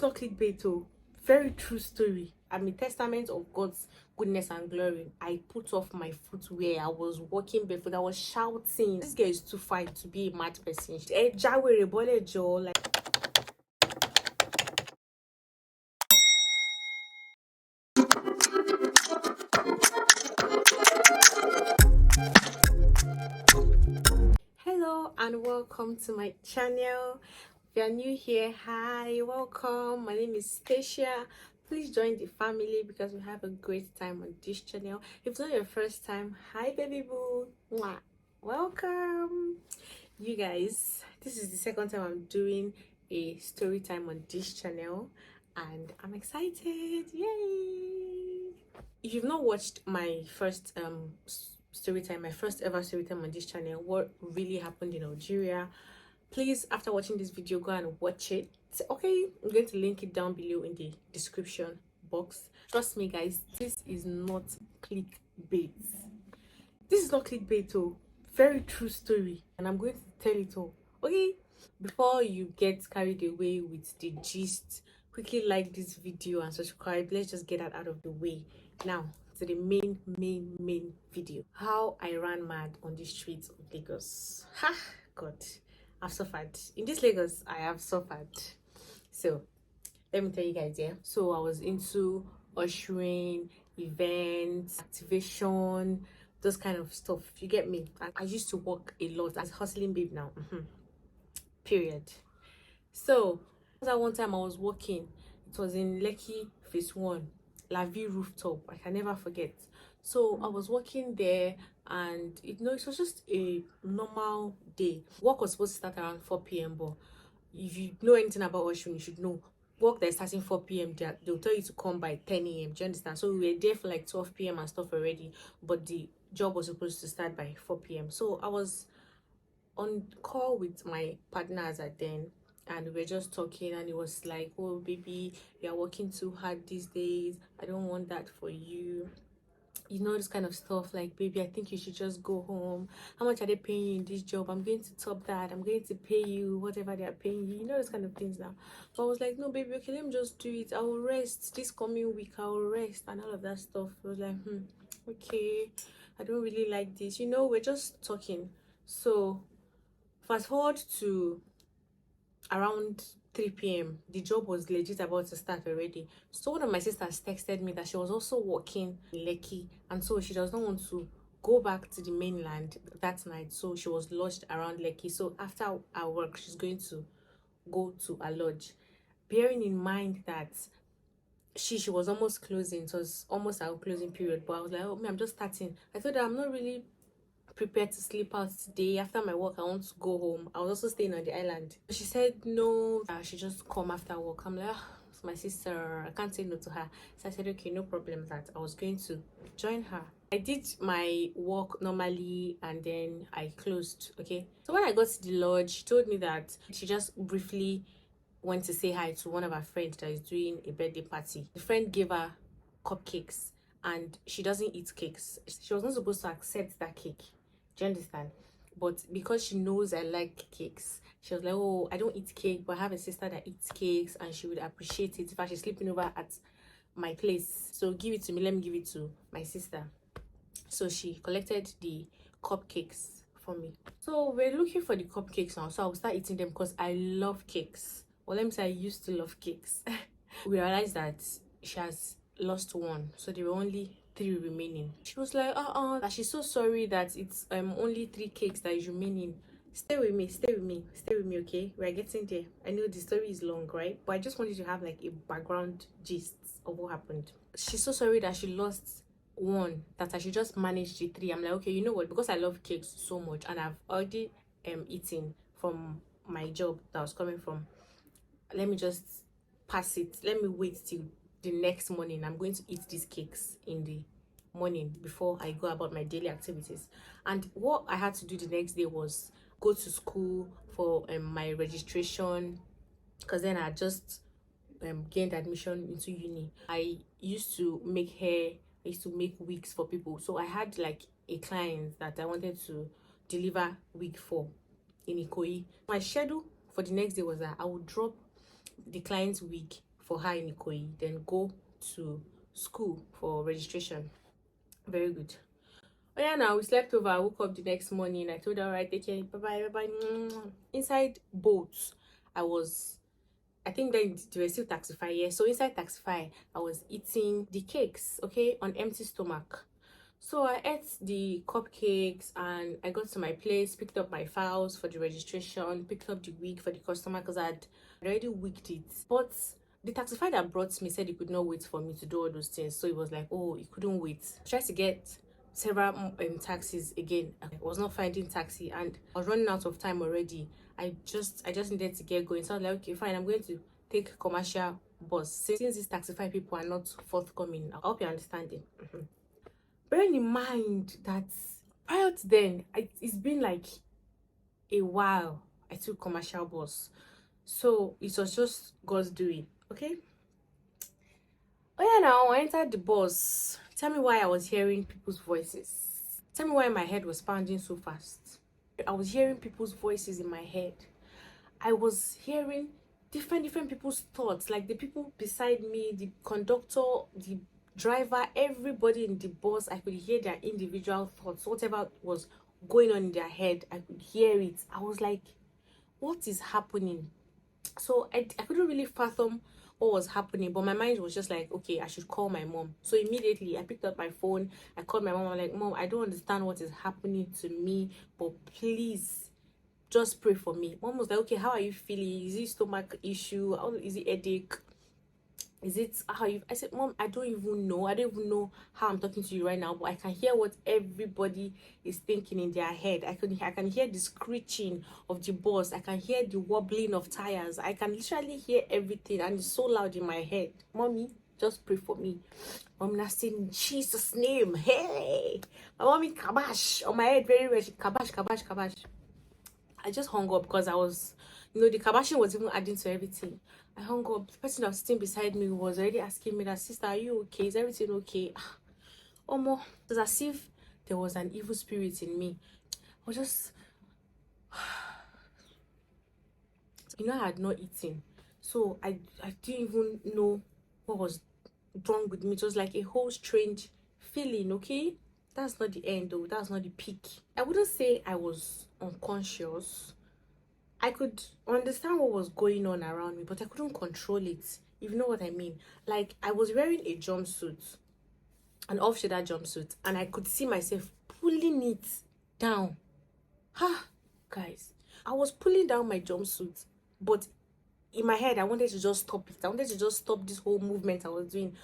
not clickbait, oh. Very true story. I'm a testament of God's goodness and glory. I put off my footwear. I was walking barefoot. I was shouting. This girl is too fine to be a mad person. Like, hello and welcome to my channel. If you're new here, hi, welcome. My name is Stacia. Please join the family because we have a great time on this channel. If it's not your first time, hi baby boo. Mwah. Welcome. You guys, this is the second time I'm doing a story time on this channel and I'm excited. Yay! If you've not watched my first story time, my first ever story time on this channel, what really happened in Algeria, please, after watching this video, go and watch it. Okay, I'm going to link it down below in the description box. Trust me guys, this is not clickbait. This is not clickbait, oh. Very true story, and I'm going to tell it all. Okay, before you get carried away with the gist, quickly like this video and subscribe. Let's just get that out of the way. Now to the main video. How I ran mad on the streets of Lagos. Ha, God, I've suffered in this Lagos. I have suffered. So let me tell you guys, yeah. So I was into ushering, events, activation, those kind of stuff. You get me? I used to work a lot as hustling babe now. Period. So that one time I was working, it was in Lekki phase 1, La Vie rooftop. I can never forget. So I was working there, and it was just a normal day. Work was supposed to start around 4 p.m. but if you know anything about ushering, you should know work that is starting 4 p.m. they'll tell you to come by 10 a.m. Do you understand? So we were there for like 12 p.m. and stuff already, but the job was supposed to start by 4 p.m. So I was on call with my partners at then, and we were just talking, and it was like, oh baby, you're working too hard these days, I don't want that for you, you know, this kind of stuff. Like, baby, I think you should just go home. How much are they paying you in this job? I'm going to top that. I'm going to pay you whatever they are paying you, you know, this kind of things now. But I was like, no baby, okay, let me just do it. I will rest this coming week. I will rest and all of that stuff. I was like, okay, I don't really like this, you know. We're just talking. So fast forward to around 3 p.m. the job was legit about to start already. So one of my sisters texted me that she was also working in Lekki, and so she does not want to go back to the mainland that night, so she was lodged around Lekki. So after our work, she's going to go to a lodge, bearing in mind that she was almost closing. It was almost our closing period, but I was like, oh, I'm just starting. I thought that I'm not really prepared to sleep out today. After my work, I want to go home. I was also staying on the island. She said no, I should just come after work. I'm like, it's my sister, I can't say no to her. So I said, okay, no problem. That I was going to join her. I did my work normally, and then I closed. Okay, so when I got to the lodge, she told me that she just briefly went to say hi to one of her friends that is doing a birthday party. The friend gave her cupcakes, and she doesn't eat cakes. She was not supposed to accept that cake. Do you understand? But because she knows I like cakes, she was like, oh, I don't eat cake, but I have a sister that eats cakes and she would appreciate it. In fact, she's sleeping over at my place, so give it to me, let me give it to my sister. So she collected the cupcakes for me. So we're looking for the cupcakes now, so I'll start eating them because I love cakes. Well, let me say I used to love cakes. We realized that she has lost one, so there were only 3 remaining. She was like, that she's so sorry that it's only 3 cakes that is remaining. Stay with me, okay? We're getting there. I know the story is long, right? But I just wanted to have like a background gist of what happened. She's so sorry that she lost one, that I should just manage the 3. I'm like, okay, you know what, because I love cakes so much and I've already eaten from my job that I was coming from, let me just pass it. Let me wait till the next morning. I'm going to eat these cakes in the morning before I go about my daily activities. And what I had to do the next day was go to school for my registration, because then I just gained admission into uni. I used to make hair, I used to make wigs for people. So I had like a client that I wanted to deliver wig for in Ikoyi. My schedule for the next day was that I would drop the client's wig for her in Ikoyi, then go to school for registration. Very good. Oh yeah, now we slept over. I woke up the next morning. I told her, all right, take care, bye bye, bye bye. Inside boats, I think then they were still taxify, yeah. So inside taxify, I was eating the cakes, okay, on empty stomach. So I ate the cupcakes and I got to my place, picked up my files for the registration, picked up the wig for the customer because I'd already wigged it. But the taxify that brought me said he could not wait for me to do all those things. So he was like, oh, he couldn't wait. I tried to get several taxis again. I was not finding taxi and I was running out of time already. I just needed to get going. So I was like, okay, fine, I'm going to take commercial bus. Since these taxify people are not forthcoming, I hope you're understanding. Bearing in mind that prior to then, it's been like a while I took commercial bus. So it was just God's doing, okay? Oh yeah, now I entered the bus. Tell me why I was hearing people's voices. Tell me why my head was pounding so fast. I was hearing people's voices in my head. I was hearing different people's thoughts, like the people beside me, the conductor, the driver, everybody in the bus. I could hear their individual thoughts. Whatever was going on in their head, I could hear it. I was like, what is happening? So I couldn't really fathom what was happening, but my mind was just like, okay, I should call my mom. So immediately I picked up my phone, I called my mom. I'm like, Mom, I don't understand what is happening to me, but please just pray for me. Mom was like, okay, how are you feeling? Is it stomach issue? Is it headache? Is it how you? I said, Mom, I don't even know how I'm talking to you right now, but I can hear what everybody is thinking in their head. I can hear the screeching of the bus. I can hear the wobbling of tires. I can literally hear everything, and it's so loud in my head. Mommy, just pray for me. Mom, now saying in Jesus' name, hey, my mommy kabash on my head, very red, kabash. I just hung up because I was, the kabashing was even adding to everything. I hung up. The person that was sitting beside me was already asking me that, sister, are you okay? Is everything okay? It was as if there was an evil spirit in me. I was just, I had not eaten. So I didn't even know what was wrong with me. It was like a whole strange feeling, okay? That's not the end though. That's not the peak. I wouldn't say I was unconscious. I could understand what was going on around me, but I couldn't control it, if you know what I mean. Like, I was wearing a jumpsuit, an off-shoulder jumpsuit, and I could see myself pulling it down. Guys, I was pulling down my jumpsuit, but in my head, I wanted to just stop it. I wanted to just stop this whole movement I was doing.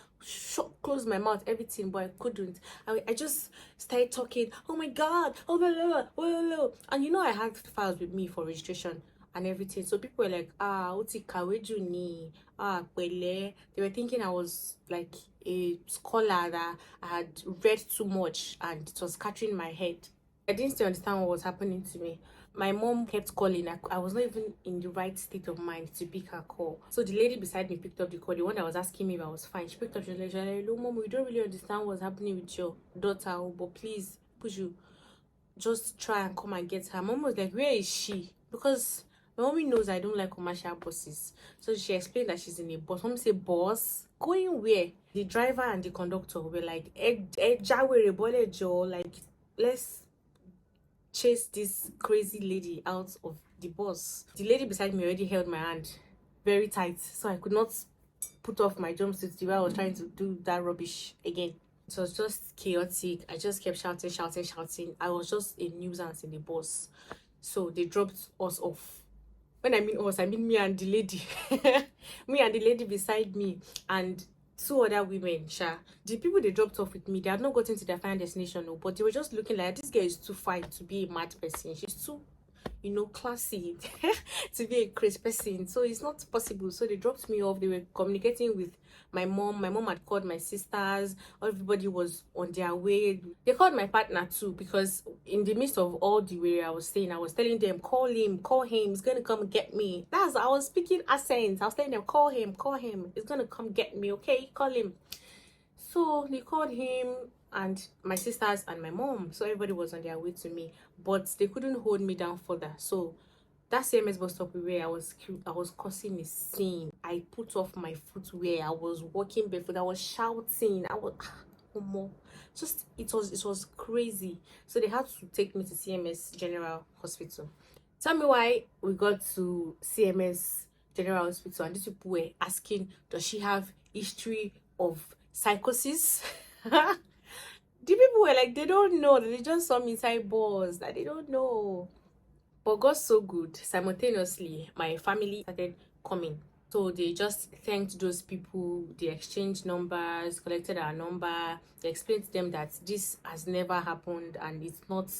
Close my mouth, everything, but I couldn't. I just started talking. Oh my God! Oh blah, blah, blah, blah. And I had files with me for registration and everything. So people were like, uti kaweju ni, pele. They were thinking I was like a scholar that I had read too much and it was catching my head. I didn't still understand what was happening to me. My mom kept calling. I was not even in the right state of mind to pick her call. So the lady beside me picked up the call. The one that was asking me if I was fine. She picked up. She was like, hello, Mom, we don't really understand what's happening with your daughter. But please, push you. Just try and come and get her. Mom was like, where is she? Because my mommy knows I don't like commercial buses. So she explained that she's in a bus. Mom said, boss? Going where? The driver and the conductor were like, like, let's chase this crazy lady out of the bus. The lady beside me already held my hand very tight, so I could not put off my jumpsuit the way I was trying to do that rubbish again. It was just chaotic. I just kept shouting. I was just a nuisance in the bus. So they dropped us off. When I mean us, I mean me and the lady. Me and the lady beside me and two other women. The people they dropped off with me, they had not gotten to their final destination, no, but they were just looking like, this girl is too fine to be a mad person. She's too, classy to be a crazy person. So it's not possible. So they dropped me off. They were communicating with my mom. My mom had called my sisters. Everybody was on their way. They called my partner too, because in the midst of all the way I was staying, I was telling them, call him, he's gonna come get me. I was speaking accents. I was telling them, call him, he's gonna come get me, okay? Call him. So they called him and my sisters and my mom. So everybody was on their way to me, but they couldn't hold me down further. So That CMS bus stop where I was causing a scene. I put off my footwear. I was walking barefoot. I was shouting. I was more. Just it was crazy. So they had to take me to CMS General Hospital. Tell me why we got to CMS General Hospital and these people were asking, does she have history of psychosis? The people were like, they don't know. They just saw me inside bus. That they don't know. But God's so good. Simultaneously, my family started coming. So they just thanked those people. They exchanged numbers, collected our number. They explained to them that this has never happened and it's not,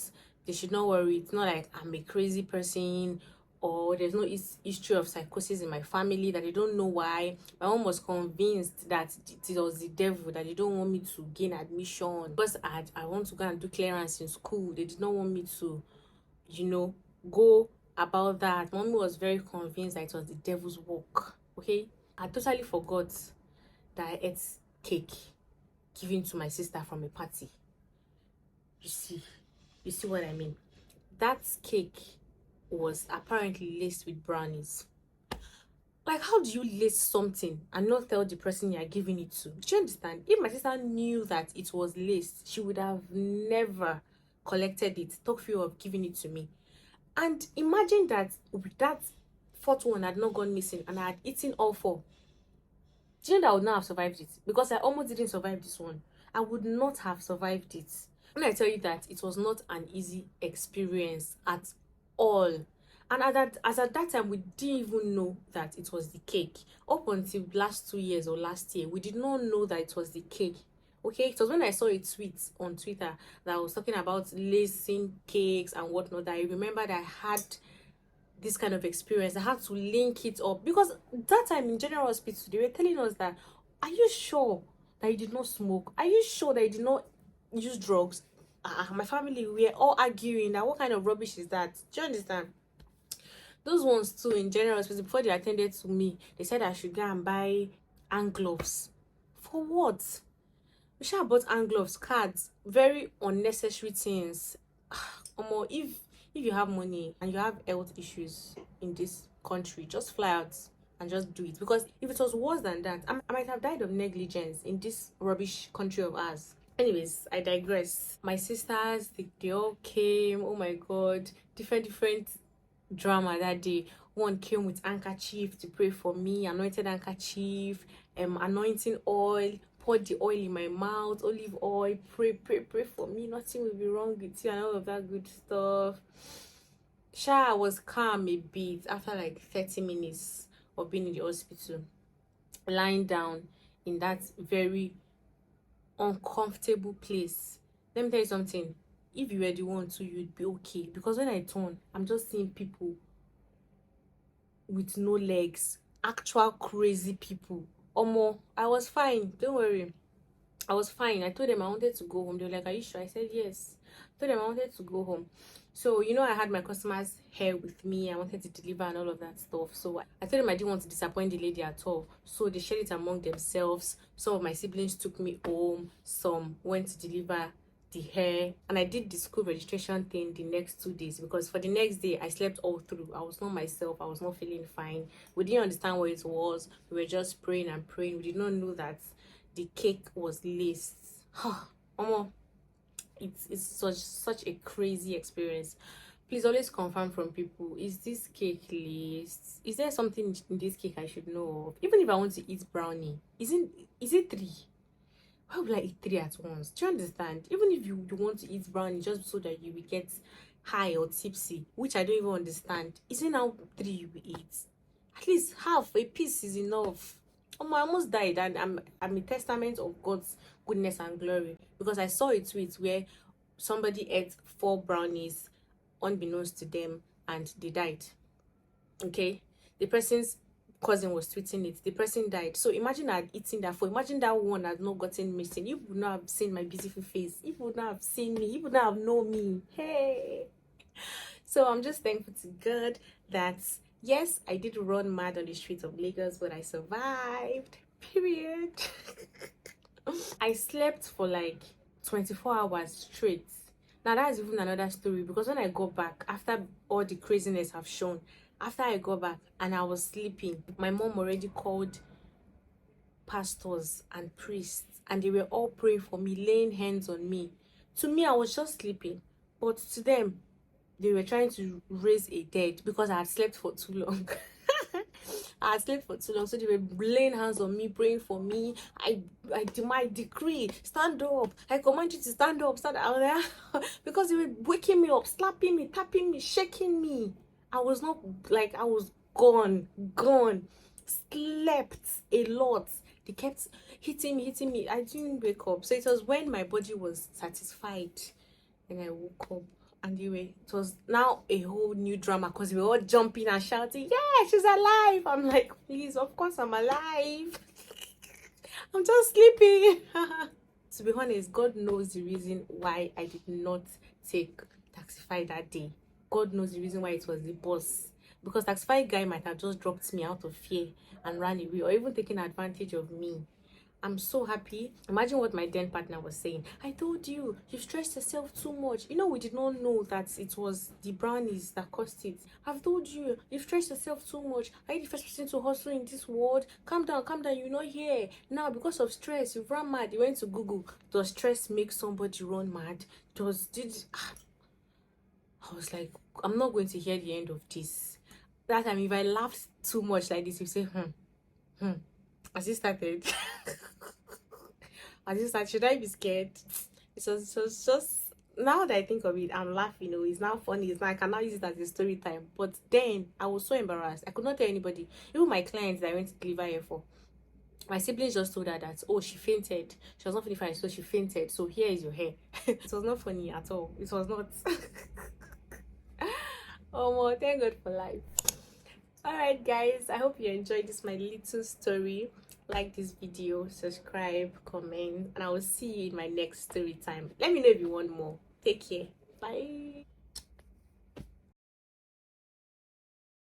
they should not worry. It's not like I'm a crazy person or there's no history of psychosis in my family, that they don't know why. My mom was convinced that it was the devil, that they don't want me to gain admission because I want to go and do clearance in school. They did not want me to, go about that. Mommy was very convinced that it was the devil's work. Okay, I totally forgot that I ate cake given to my sister from a party. You see what I mean? That cake was apparently laced with brownies. Like, how do you lace something and not tell the person you're giving it to? Do you understand? If my sister knew that it was laced, she would have never collected it, talk few of giving it to me. And imagine that that fourth one had not gone missing and I had eaten all four. Do you know that I would not have survived it? Because I almost didn't survive this one. I would not have survived it. When I tell you that it was not an easy experience at all. And as at that time, we didn't even know that it was the cake. Up until last 2 years or last year, we did not know that it was the cake. Okay, it was when I saw a tweet on Twitter that was talking about lacing cakes and whatnot that I remembered I had this kind of experience. I had to link it up because that time in General Hospital, they were telling us that, are you sure that you did not smoke? Are you sure that you did not use drugs? My family, we were all arguing that what kind of rubbish is that? Do you understand? Those ones too in General Hospital, before they attended to me, they said I should go and buy hand gloves. For what? We should have bought hand gloves, cards, very unnecessary things. If you have money and you have health issues in this country, just fly out and just do it. Because if it was worse than that, I might have died of negligence in this rubbish country of ours. Anyways, I digress. My sisters, they all came. Oh my god, different drama that day. One came with handkerchief to pray for me, anointed handkerchief, anointing oil, poured the oil in my mouth, olive oil, pray for me, nothing will be wrong with you and all of that good stuff. I was calm a bit after like 30 minutes of being in the hospital, lying down in that very uncomfortable place. Let me tell you something, if you were the one too, you'd be okay, because when I turn, I'm just seeing people with no legs, actual crazy people. I was fine, don't worry, I was fine. I told them I wanted to go home. They were like, are you sure? I said yes. I told them I wanted to go home. So I had my customers hair with me. I wanted to deliver and all of that stuff. So I told them I didn't want to disappoint the lady at all. So they shared it among themselves. Some of my siblings took me home, some went to deliver the hair, and I did the school registration thing the next 2 days, because for the next day I slept all through. I was not myself. I was not feeling fine. We didn't understand what it was. We were just praying and praying. We did not know that the cake was laced. It's such a crazy experience. Please always confirm from people, is this cake laced? Is there something in this cake I should know of? Even if I want to eat brownie, is it 3? Why would I eat 3 at once? Do you understand? Even if you want to eat brownie just so that you will get high or tipsy, which I don't even understand, isn't now 3 you will eat? At least half a piece is enough. I almost died, and I'm a testament of God's goodness and glory, because I saw a tweet where somebody ate 4 brownies unbeknownst to them and they died. Okay, the person's cousin was tweeting it. The person died. So imagine I had eaten that 4. Imagine that one had not gotten missing. You would not have seen my beautiful face. You would not have seen me. You would not have known me. Hey. So I'm just thankful to God that, yes, I did run mad on the streets of Lagos, but I survived. Period. I slept for like 24 hours straight. Now that's even another story, because when I got back after all the craziness I've shown, After I got back and I was sleeping, my mom already called pastors and priests, and they were all praying for me, laying hands on me. To me, I was just sleeping, but to them, they were trying to raise a dead because I had slept for too long. I had slept for too long, so they were laying hands on me, praying for me. I decree, stand up. I command you to stand up, stand out there, because they were waking me up, slapping me, tapping me, shaking me. I was not like I was gone, slept a lot. They kept hitting me. I didn't wake up, so it was when my body was satisfied, and I woke up. And anyway, it was now a whole new drama because we were all jumping and shouting, yeah, she's alive. I'm like, please, of course I'm alive. I'm just sleeping. To be honest, God knows the reason why I did not take Taxify that day. God knows the reason why it was the boss. Because Taxify guy might have just dropped me out of fear and ran away, or even taken advantage of me. I'm so happy. Imagine what my then partner was saying. I told you, you've stressed yourself too much. You know, we did not know that it was the brownies that caused it. I've told you, you've stressed yourself too much. Are you the first person to hustle in this world? Calm down, you're not here. Now, because of stress, you've run mad. You went to Google. Does stress make somebody run mad? I was like, I'm not going to hear the end of this. That time, if I laughed too much like this, you say, as it started. I just like, should I be scared? It was just, now that I think of it, I'm laughing. It's now funny. It's now, I can now use it as a story time. But then I was so embarrassed. I could not tell anybody. Even my clients that I went to deliver here for. My siblings just told her that, oh, she fainted. She was not feeling fine, so she fainted. So here is your hair. It was not funny at all. It was not. Oh, well, thank God for life. Alright guys, I hope you enjoyed this my little story. Like this video, subscribe, comment, and I will see you in my next story time. Let me know if you want more. Take care. Bye.